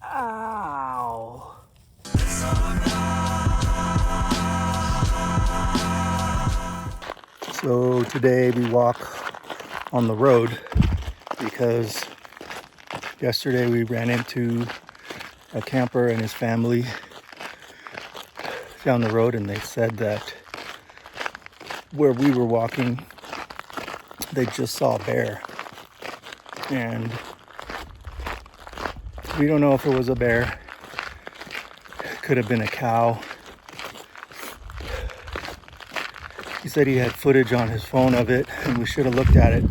Ow. So today we walk on the road because yesterday we ran into a camper and his family down the road, and they said that where we were walking, they just saw a bear. And we don't know if it was a bear. It could have been a cow. He said he had footage on his phone of it, and we should have looked at it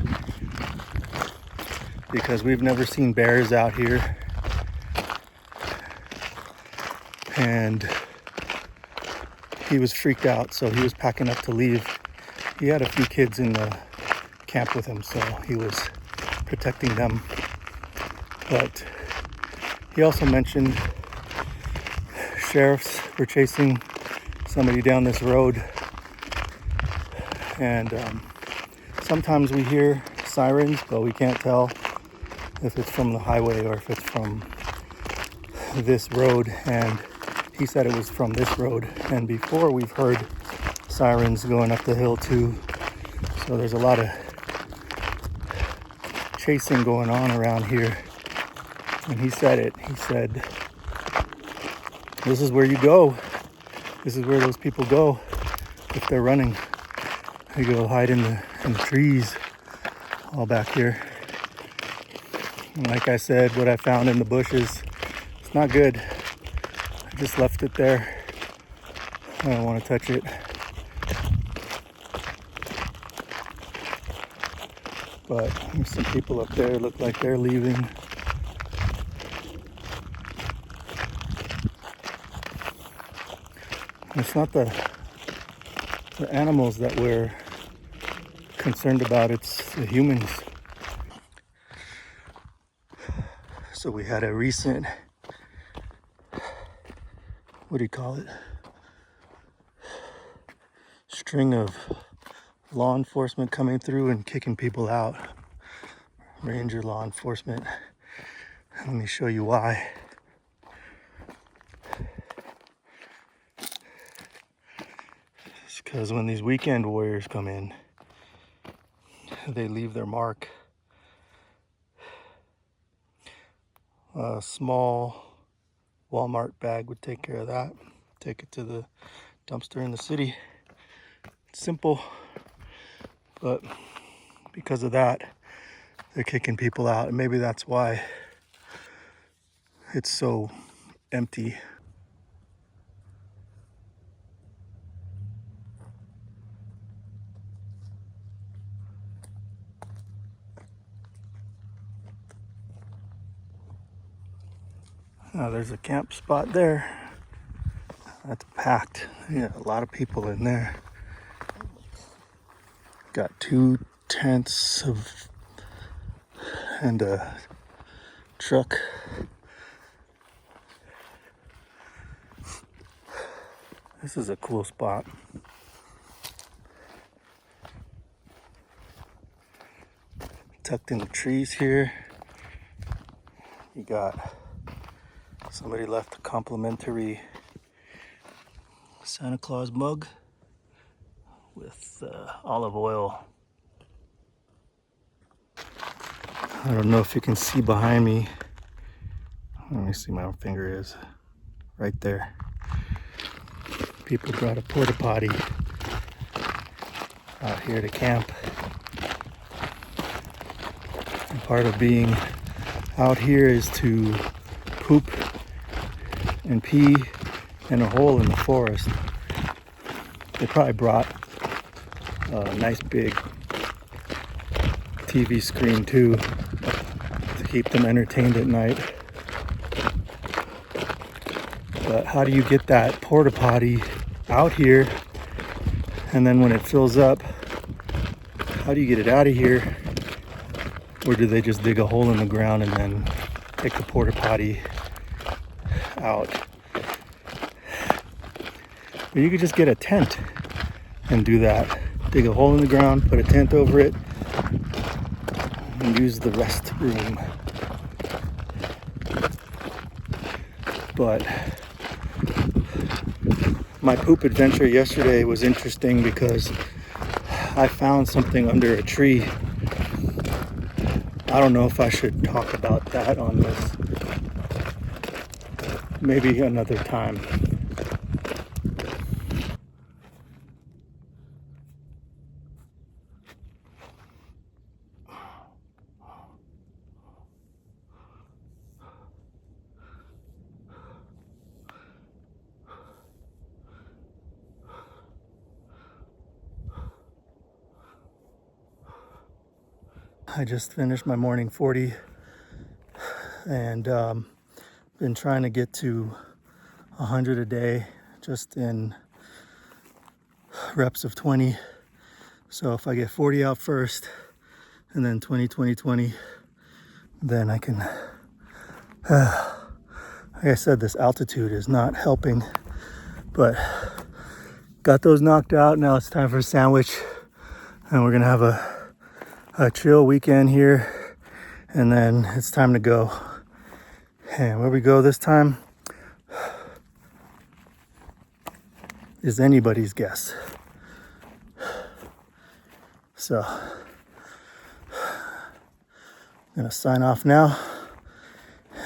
because we've never seen bears out here. And he was freaked out, so he was packing up to leave. He had a few kids in the camp with him, so he was protecting them. But he also mentioned sheriffs were chasing somebody down this road. And sometimes we hear sirens, but we can't tell if it's from the highway or if it's from this road. And he said it was from this road. And before, we've heard sirens going up the hill too. So there's a lot of chasing going on around here. And he said it. He said, this is where you go. This is where those people go if they're running. They go hide in the trees all back here. And like I said, what I found in the bushes, it's not good. I just left it there. I don't want to touch it. But there's some people up there, look like they're leaving. It's not the animals that we're concerned about, it's the humans. So we had a recent, what do you call it? String of law enforcement coming through and kicking people out. Ranger law enforcement. Let me show you why. It's because when these weekend warriors come in, they leave their mark. A small Walmart bag would take care of that. Take it to the dumpster in the city. It's simple, but because of that, they're kicking people out, and maybe that's why it's so empty. Now there's a camp spot there. That's packed. Yeah, a lot of people in there. Got 2 tents and a truck. This is a cool spot. Tucked in the trees here. You got somebody left a complimentary Santa Claus mug with olive oil. I don't know if you can see behind me. Let me see, my finger is right there. People brought a porta potty out here to camp. And part of being out here is to poop and pee in a hole in the forest. They probably brought a nice big TV screen too to keep them entertained at night. But how do you get that porta potty out here, and then when it fills up, how do you get it out of here? Or do they just dig a hole in the ground and then take the porta potty out? Or you could just get a tent and do that. Dig a hole in the ground, put a tent over it, and use the restroom. But my poop adventure yesterday was interesting because I found something under a tree. I don't know if I should talk about that on this. Maybe another time. I just finished my morning 40 and been trying to get to 100 a day just in reps of 20. So if I get 40 out first and then 20, 20, 20, then I can, like I said, this altitude is not helping, but got those knocked out. Now it's time for a sandwich and we're gonna have a chill weekend here, and then it's time to go. And where we go this time is anybody's guess. So I'm gonna sign off now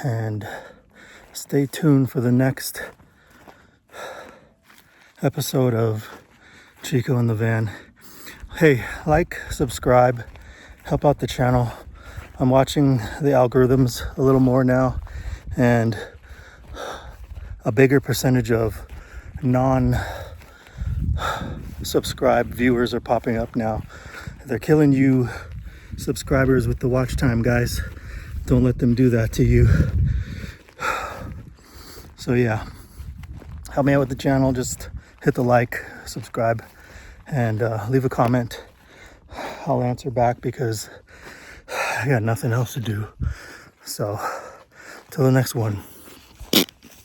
and stay tuned for the next episode of Chico in the Van. Hey, like, subscribe, help out the channel. I'm watching the algorithms a little more now, and a bigger percentage of non-subscribed viewers are popping up now. They're killing you subscribers with the watch time, guys. Don't let them do that to you. So yeah, help me out with the channel. Just hit the like, subscribe, and leave a comment. I'll answer back because I got nothing else to do. So till the next one.